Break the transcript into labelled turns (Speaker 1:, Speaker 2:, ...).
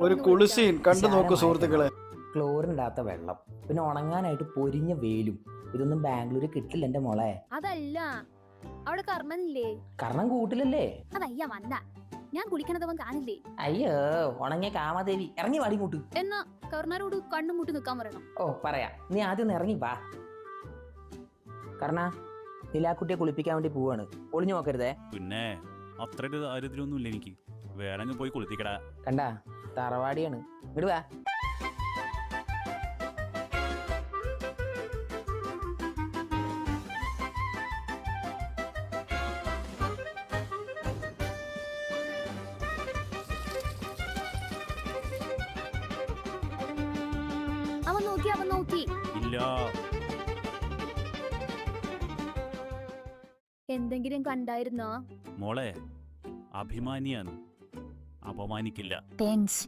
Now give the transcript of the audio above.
Speaker 1: ഒരു കുളിസീൻ കണ്ടു നോക്കൂ സുഹൃത്തുക്കളെ.
Speaker 2: ക്ലോറിൻ ഇടാത്ത വെള്ളം, പിന്നെ ഉണങ്ങാനായിട്ട് പൊരിഞ്ഞ വെയിലും, ഇതൊന്നും ബാംഗ്ലൂര് കിട്ടില്ല എന്റെ മോളെ.
Speaker 3: അതല്ല, അവിടെ കർമ്മനില്ലേ?
Speaker 2: കാരണം കൂട്ടിലല്ലേ.
Speaker 3: അതയ്യ വന്ന ഞാൻ കുളിക്കണതവൻ കാണില്ലേ?
Speaker 2: അയ്യോ, ഉണങ്ങിയ കാമാദേവി, ഇറങ്ങി വാടി കൂട്ട്.
Speaker 3: എന്നാ കർണാരോട് കണ്ണും മുട്ടി നിക്കാൻ പറയണം.
Speaker 2: ഓ പറയാ, നീ ആദ്യം ഒന്ന് ഇറങ്ങി വാ. കർണ, നിലാക്കുട്ടിയെ കുളിപ്പിക്കാൻ വേണ്ടി പോവാണ്, ഒളിഞ്ഞു നോക്കരുതേ.
Speaker 4: പിന്നെ അത്ര ദാരിദ്ര്യമൊന്നും ഇല്ല എനിക്ക്, വേണമെങ്കിൽ പോയി കുളിപ്പിക്കടാ.
Speaker 2: കണ്ടാ, തറവാടിയാണ്, ഇങ്ങോട്ട് വാ.
Speaker 3: അവൻ നോക്കി
Speaker 4: ഇല്ല.
Speaker 3: എന്തെങ്കിലും കണ്ടായിരുന്നോ?
Speaker 4: മോളെ, അഭിമാനിയാണ്, അപമാനിക്കില്ല.
Speaker 3: താങ്ക്സ്.